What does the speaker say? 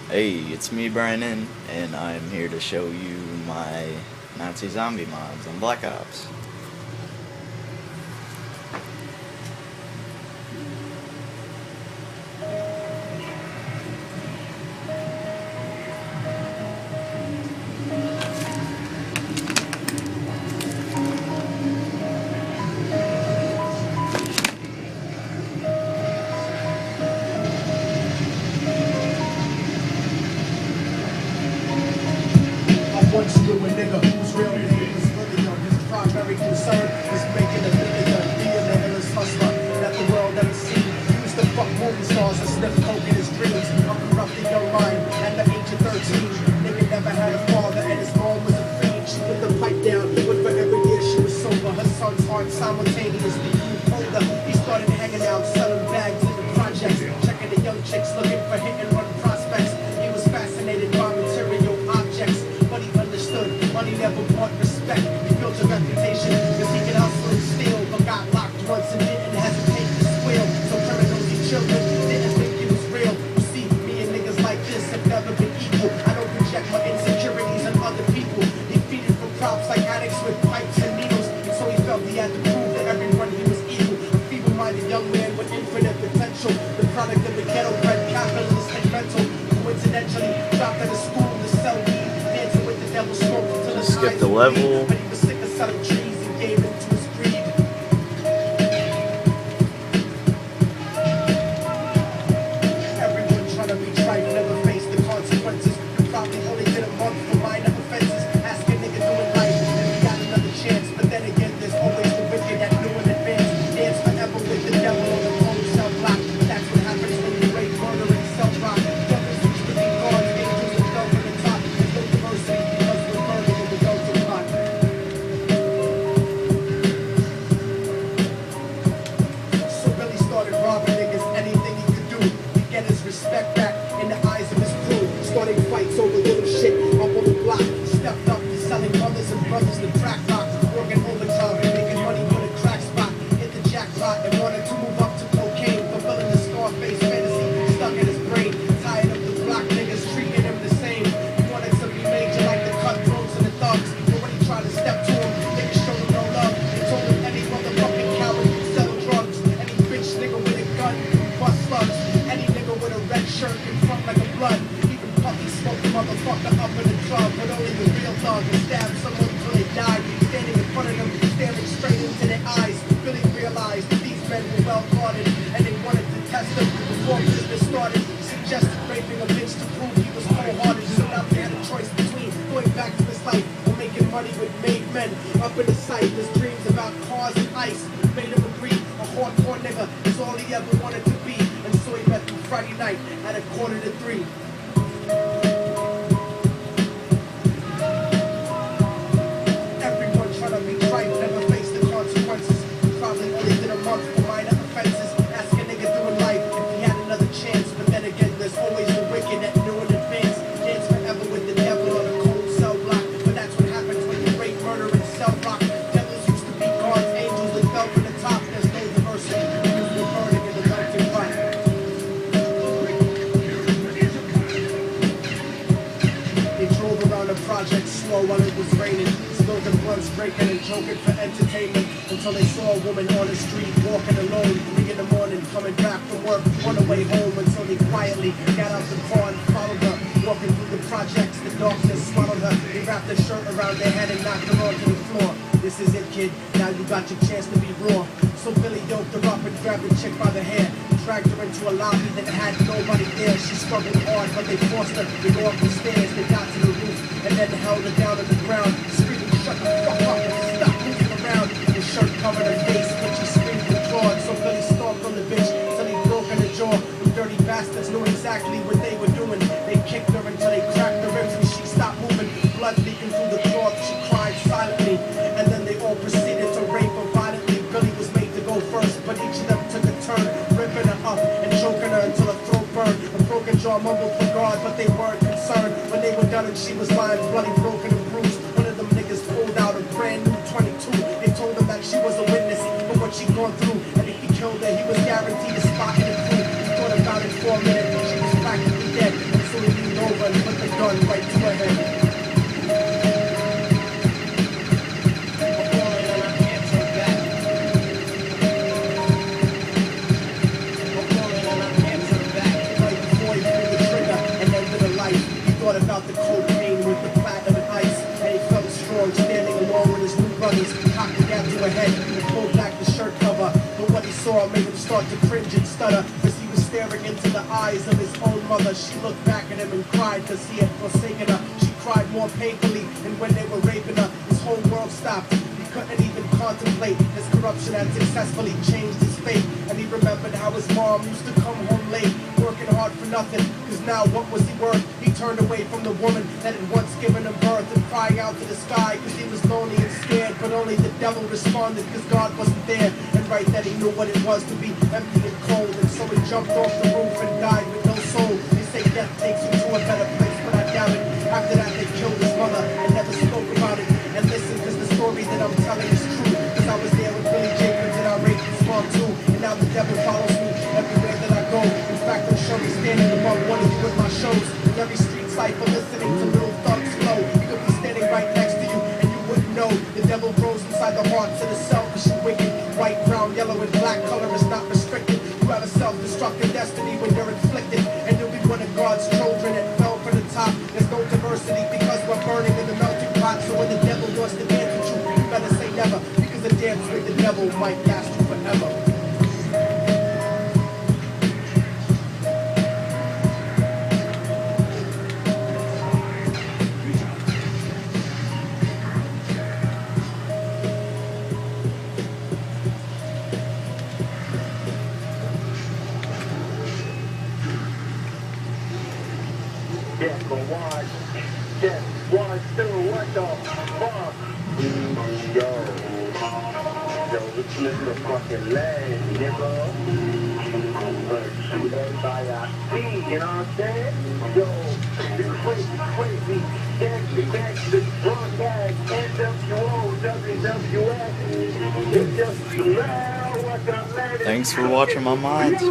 Hey, it's me, Brandon, and I'm here to show you my Nazi zombie mods on Black Ops. Once knew a nigga who's real and he was really young. His primary concern was making a million, being the illest hustler that the world ever seen. He used to fuck movie stars and sniff coke in his dreams. A corrupted young mind at the age of 13. Nigga never had a father and his mom was a fiend. She put the pipe down, but for every year she was sober. Her son's heart simultaneously grew older. He started hanging out, selling bags in the projects, checking the young chicks looking for hit and run prospects. He was fascinated by material objects, but he understood money never bought respect. He built a reputation because he could hustle and steal, but got locked once and didn't hesitate to squeal. So criminals and children didn't think it was real. You see, me and niggas like this have never been equal. I don't project my insecurities on other people. He feeded for props like addicts with pipes and needles, and so he felt he had to prove to everyone he was evil. A feeble-minded young man with infinite potential, the product of the ghetto-bred capitalist and mental. Coincidentally, dropped out of school to sell weed, dancing with the devil, smoke till his Skip eyes the level. bleed. But he was sick of selling trees and gave in to his greed. Everyone trying to be trite, never face the consequences. You probably only did a month for minor offenses. Ask a nigga doing life if he got another chance. But then again, there's always the wicked that knew in advance. Dance forever with the devil on the cold cell block. That's what happens when you break murder and cell block. Devils used to be guards, angels and fell from the top. There's no diversity because we're murdered in the Delta plot. So Billy started robbing niggas, anything he could do to get his respect back in the eyes of his crew. Starting fights over little shit up on the block. Stepped up to selling mothers and brothers the crack rock. Working overtime and making money for the crack spot. Hit the jackpot and wanted to move up to cocaine, fulfilling the Scarface fantasy stuck in his brain. Tired of the block niggas treating him the same. He wanted to be major like the cutthroats and the thugs. But when he tried to step to him, niggas showed him no love. They told him any motherfucking coward can sell drugs. Any bitch nigga with a gun can bust slugs. Any nigga with a red shirt can front like a blood. Even Puffy smoked the motherfucker up in the club. But only the real thug can stab someone till they died. Standing in front of them, staring straight into their eyes. Billy realized that these men were well guarded, and they wanted to test him before business started. Suggested raping a bitch to prove he was cold-hearted. So now they had a choice between going back to his life or making money with made men. Up in his sight, his dreams about cars and ice made him agree. A hardcore nigga is all he ever wanted to be. And so he met them Friday night at 2:45. Everyone trying to be trite, never face the consequences. Probably only did a month for minor offenses. Ask a nigga doing life if he had another chance. But then again, there's always the wicked that knew in advance. Dance forever with the devil on a cold cell block. But that's what happens when you break murder and cell block. Devils used to be guards, angels that fell from the top. There's no diversity because we're burning in the melting pot. They drove around the project slow while it was raining. Smoking blunts, breaking and joking for entertainment. Until they saw a woman on the street walking alone. 3 in the morning, coming back from work on the way home. Until they quietly got out the car and followed her. Walking through the projects, the darkness swallowed her. They wrapped their shirt around their head and knocked her onto the floor. This is it, kid. Now you got your chance to be raw. So Billy yoked her up and grabbed the chick by the hair. Dragged her into a lobby that had nobody there. She struggled hard, but they forced her to go up the stairs. They got to the roof and then held her down on the ground, screaming, "Shut the fuck up and stop moving around." His shirt covered her face, but she screamed and clawed. So Billy stomped on the bitch till he broke in the jaw. The dirty bastards knew exactly what they were doing. They kicked her until they cracked her ribs and she stopped moving. Blood leaking through the cloth, she cried silently. And then they all proceeded to rape her violently. Billy was made to go first, but each of them took a turn, ripping her up and choking her until her throat burned. A broken jaw mumbled for God, but they weren't concerned. When they were done and she was lying bloody, broken and bruised, one of them niggas pulled out a brand new 22. They told him that she was a witness for what she'd gone through, and if he killed her, he was guaranteed a spot in the crew. He thought about it for a minute, she was practically dead, and so he leaned saw made him start to cringe and stutter as he was staring into the eyes of his own mother. She looked back at him and cried because he had forsaken her. She cried more painfully, and when they were raping her, his whole world stopped. He couldn't even contemplate his corruption had successfully changed his fate. And he remembered how his mom used to come home late, working hard for nothing, because now what was he worth? He turned away from the woman that had once given him birth and crying out to the sky because he was lonely and scared. But only the devil responded because God wasn't there. And right then he knew what it was to be empty and cold. And so he jumped off the roof and died with no soul. They say death takes him to a better place, but I doubt it. After that they killed his mother and never spoke about it. And listen, because the story that I'm telling is true, because I was there with Billy Jenkins and I raped his mom too. And now the devil follows me everywhere that I go. In fact, I'm sure he's standing above one of you with my shows. In every street cipher listening to Little Thug's flow. He could be standing right next to you and you wouldn't know. The devil grows inside the hearts of the selfish and wicked. White, brown, yellow, and black color is not restricted. You have a self-destructive destiny when you're inflicted. And you'll be one of God's children that fell from the top. There's no diversity because we're burning in the melting pot. So when the devil wants to dance with you, you better say never. Because a dance with the devil might last you forever. Check 1, 2, what the fuck? Yo, this is the fucking lane, nigga. Shoot everybody I see, you know what I'm saying? Yo, the crazy, gangster, drunk ass, NWO, WWF. It's just loud, what the man. Thanks for watching my mods.